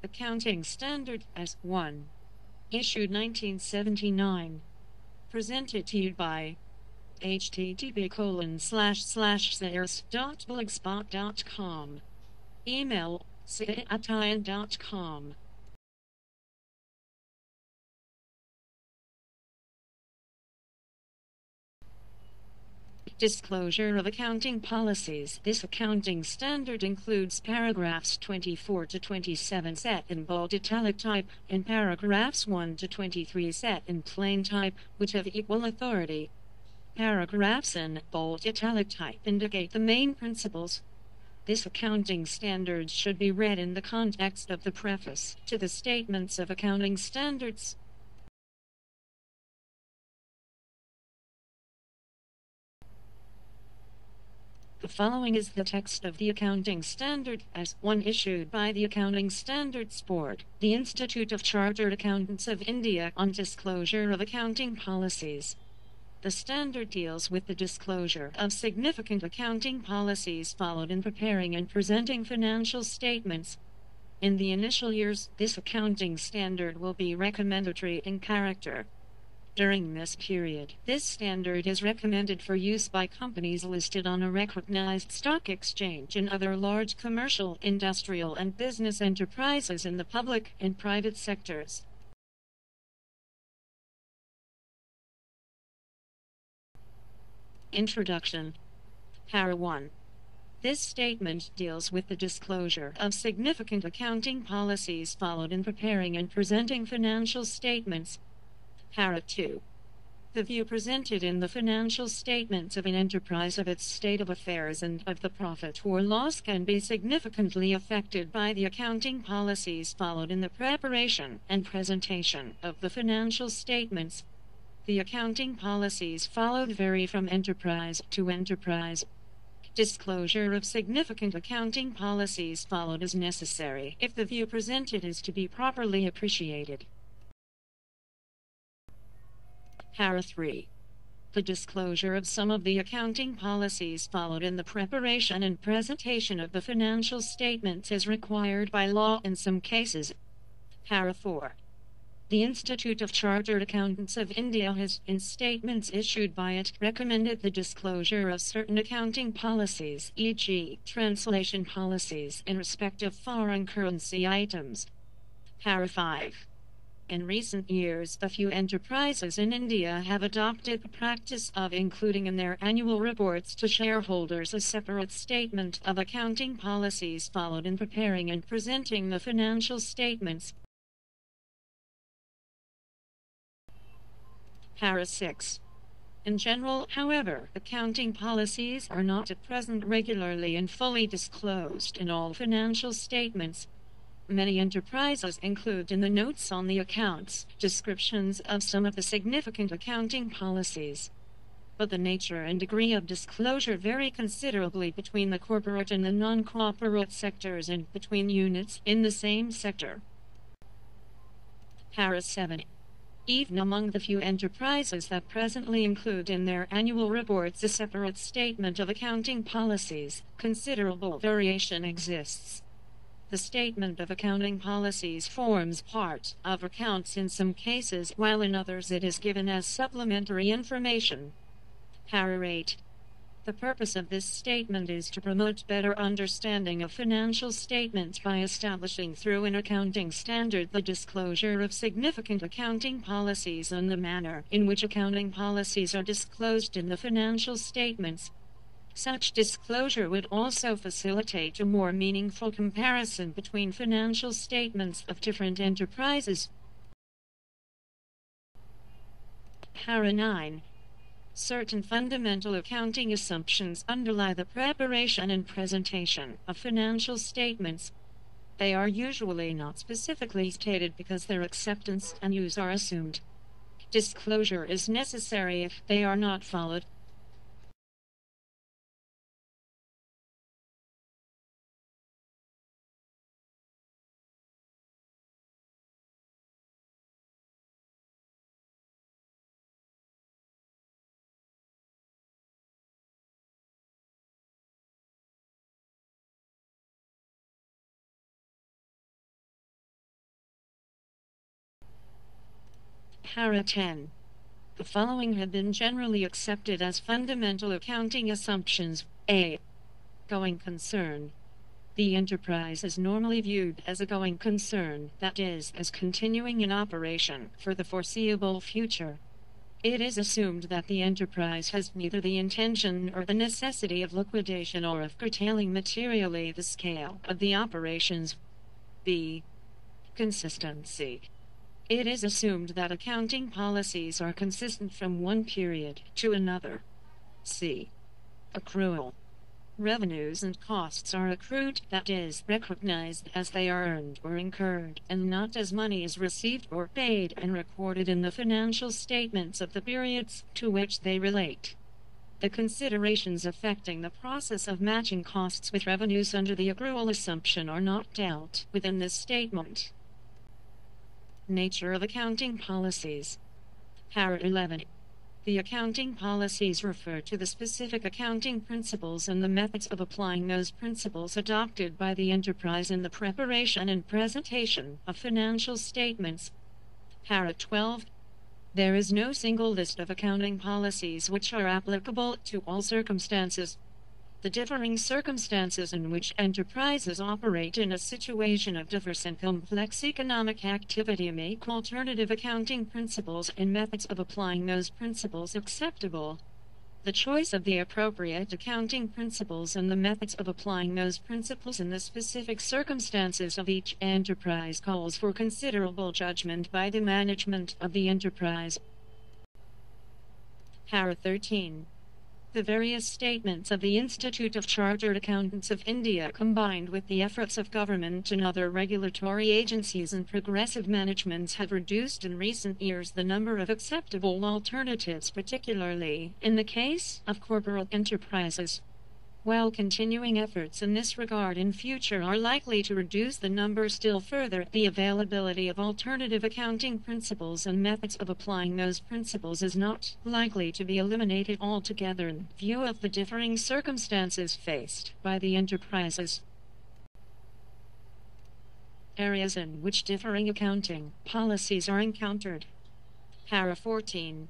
Accounting Standard S1. Issued 1979. Presented to you by http://sales.blogspot.com. Email icaii.com. Disclosure of accounting policies. This accounting standard includes paragraphs 24 to 27 set in bold italic type and paragraphs 1 to 23 set in plain type, which have equal authority. Paragraphs in bold italic type indicate the main principles. This accounting standard should be read in the context of the preface to the Statements of Accounting Standards. The following is the text of the Accounting Standard S1 issued by the Accounting Standards Board, the Institute of Chartered Accountants of India, on disclosure of accounting policies. The standard deals with the disclosure of significant accounting policies followed in preparing and presenting financial statements. In the initial years, this accounting standard will be recommendatory in character. During this period, this standard is recommended for use by companies listed on a recognized stock exchange and other large commercial, industrial, and business enterprises in the public and private sectors. Introduction. Para 1. This statement deals with the disclosure of significant accounting policies followed in preparing and presenting financial statements. Para 2. The view presented in the financial statements of an enterprise of its state of affairs and of the profit or loss can be significantly affected by the accounting policies followed in the preparation and presentation of the financial statements. The accounting policies followed vary from enterprise to enterprise. Disclosure of significant accounting policies followed is necessary if the view presented is to be properly appreciated. Para 3. The disclosure of some of the accounting policies followed in the preparation and presentation of the financial statements is required by law in some cases. Para 4. The Institute of Chartered Accountants of India has, in statements issued by it, recommended the disclosure of certain accounting policies, e.g., translation policies in respect of foreign currency items. Para 5. In recent years, a few enterprises in India have adopted the practice of including in their annual reports to shareholders a separate statement of accounting policies followed in preparing and presenting the financial statements. Para 6. In general, however, accounting policies are not at present regularly and fully disclosed in all financial statements. Many enterprises include in the notes on the accounts descriptions of some of the significant accounting policies. But the nature and degree of disclosure vary considerably between the corporate and the non-corporate sectors and between units in the same sector. Para 7. Even among the few enterprises that presently include in their annual reports a separate statement of accounting policies, considerable variation exists. The statement of accounting policies forms part of accounts in some cases, while in others it is given as supplementary information. Para 8. The purpose of this statement is to promote better understanding of financial statements by establishing through an accounting standard the disclosure of significant accounting policies and the manner in which accounting policies are disclosed in the financial statements. Such disclosure would also facilitate a more meaningful comparison between financial statements of different enterprises. Para 9. Certain fundamental accounting assumptions underlie the preparation and presentation of financial statements. They are usually not specifically stated because their acceptance and use are assumed. Disclosure is necessary if they are not followed. Para 10. The following have been generally accepted as fundamental accounting assumptions. A. Going concern. The enterprise is normally viewed as a going concern, that is, as continuing in operation for the foreseeable future. It is assumed that the enterprise has neither the intention or the necessity of liquidation or of curtailing materially the scale of the operations. B. Consistency. It is assumed that accounting policies are consistent from one period to another. C. Accrual. Revenues and costs are accrued, that is, recognized as they are earned or incurred, and not as money is received or paid and recorded in the financial statements of the periods to which they relate. The considerations affecting the process of matching costs with revenues under the accrual assumption are not dealt with in this statement. Nature of accounting policies. Para 11. The accounting policies refer to the specific accounting principles and the methods of applying those principles adopted by the enterprise in the preparation and presentation of financial statements. Para 12. There is no single list of accounting policies which are applicable to all circumstances. The differing circumstances in which enterprises operate in a situation of diverse and complex economic activity make alternative accounting principles and methods of applying those principles acceptable. The choice of the appropriate accounting principles and the methods of applying those principles in the specific circumstances of each enterprise calls for considerable judgment by the management of the enterprise. Para 13. The various statements of the Institute of Chartered Accountants of India, combined with the efforts of government and other regulatory agencies and progressive managements, have reduced in recent years the number of acceptable alternatives, particularly in the case of corporate enterprises. While continuing efforts in this regard in future are likely to reduce the number still further, the availability of alternative accounting principles and methods of applying those principles is not likely to be eliminated altogether in view of the differing circumstances faced by the enterprises. Areas in which differing accounting policies are encountered. Para 14.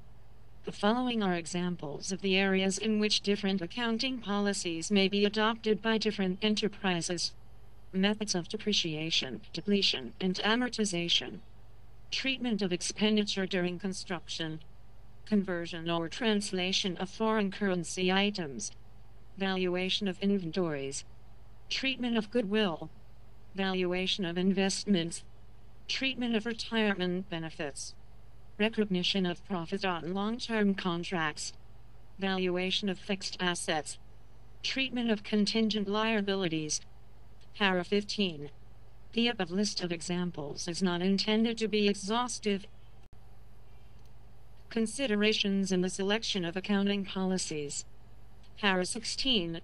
The following are examples of the areas in which different accounting policies may be adopted by different enterprises. Methods of depreciation, depletion, and amortization. Treatment of expenditure during construction. Conversion or translation of foreign currency items. Valuation of inventories. Treatment of goodwill. Valuation of investments. Treatment of retirement benefits. Recognition of profit on long-term contracts. Valuation of fixed assets. Treatment of contingent liabilities. Para 15. The above list of examples is not intended to be exhaustive. Considerations in the selection of accounting policies. Para 16.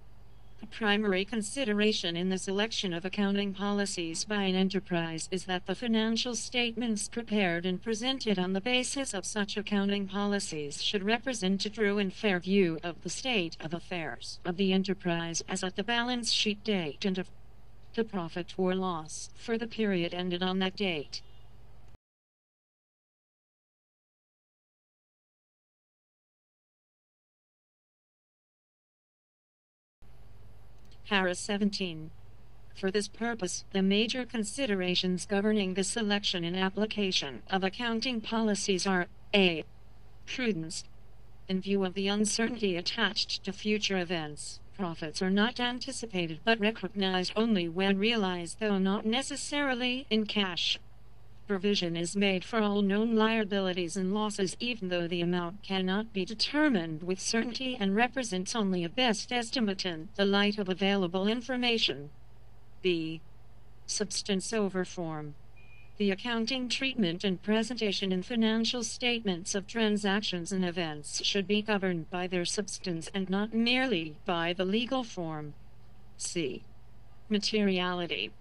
The primary consideration in the selection of accounting policies by an enterprise is that the financial statements prepared and presented on the basis of such accounting policies should represent a true and fair view of the state of affairs of the enterprise as at the balance sheet date and of the profit or loss for the period ended on that date. Para 17. For this purpose, the major considerations governing the selection and application of accounting policies are: A. Prudence. In view of the uncertainty attached to future events, profits are not anticipated but recognized only when realized, though not necessarily in cash. Provision is made for all known liabilities and losses, even though the amount cannot be determined with certainty and represents only a best estimate in the light of available information. B. Substance over form. The accounting treatment and presentation in financial statements of transactions and events should be governed by their substance and not merely by the legal form. C. Materiality.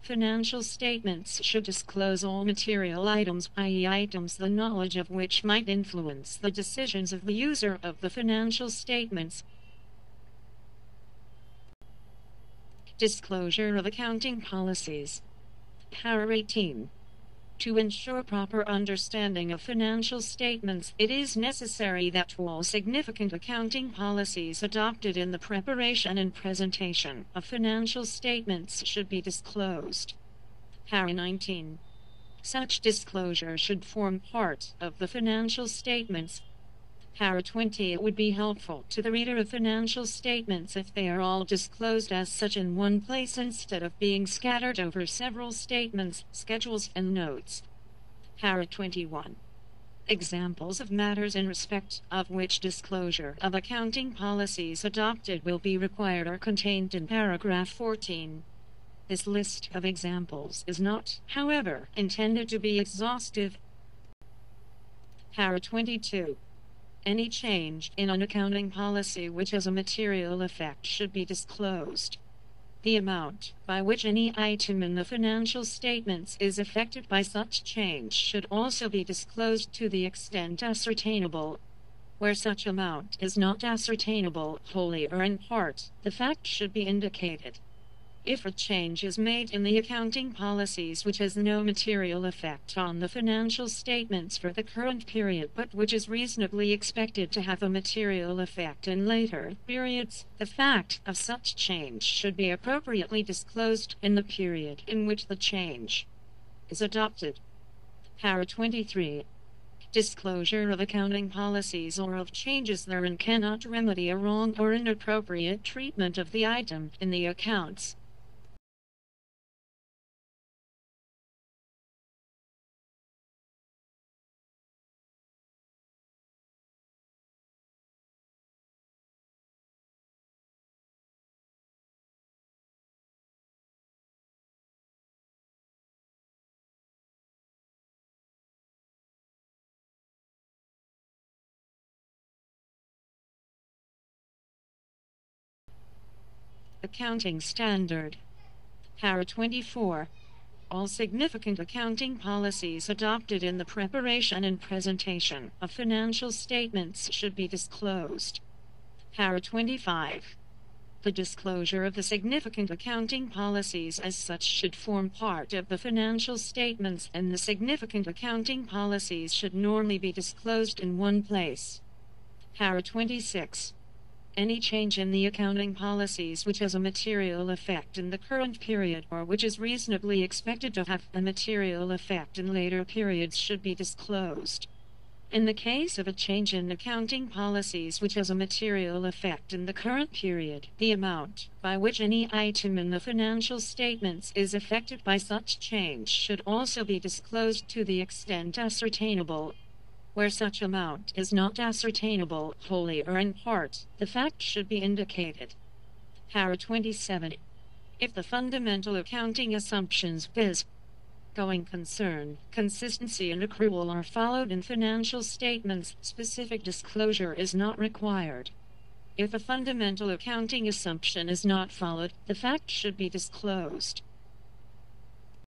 Financial statements should disclose all material items, i.e. items the knowledge of which might influence the decisions of the user of the financial statements. Disclosure of accounting policies. Para 18. To ensure proper understanding of financial statements, it is necessary that all significant accounting policies adopted in the preparation and presentation of financial statements should be disclosed. Para 19. Such disclosure should form part of the financial statements. Para 20. It would be helpful to the reader of financial statements if they are all disclosed as such in one place instead of being scattered over several statements, schedules, and notes. Para 21. Examples of matters in respect of which disclosure of accounting policies adopted will be required are contained in paragraph 14. This list of examples is not, however, intended to be exhaustive. Para 22. Any change in an accounting policy which has a material effect should be disclosed. The amount by which any item in the financial statements is affected by such change should also be disclosed to the extent ascertainable. Where such amount is not ascertainable, wholly or in part, the fact should be indicated. If a change is made in the accounting policies which has no material effect on the financial statements for the current period but which is reasonably expected to have a material effect in later periods, the fact of such change should be appropriately disclosed in the period in which the change is adopted. Para 23. Disclosure of accounting policies or of changes therein cannot remedy a wrong or inappropriate treatment of the item in the accounts. Accounting Standard. Para 24. All significant accounting policies adopted in the preparation and presentation of financial statements should be disclosed. Para 25. The disclosure of the significant accounting policies as such should form part of the financial statements, and the significant accounting policies should normally be disclosed in one place. Para 26. Any change in the accounting policies which has a material effect in the current period or which is reasonably expected to have a material effect in later periods should be disclosed. In the case of a change in accounting policies which has a material effect in the current period, the amount by which any item in the financial statements is affected by such change should also be disclosed to the extent ascertainable. Where such amount is not ascertainable, wholly or in part, the fact should be indicated. Para 27. If the fundamental accounting assumptions, viz. going concern, consistency and accrual are followed in financial statements, specific disclosure is not required. If a fundamental accounting assumption is not followed, the fact should be disclosed.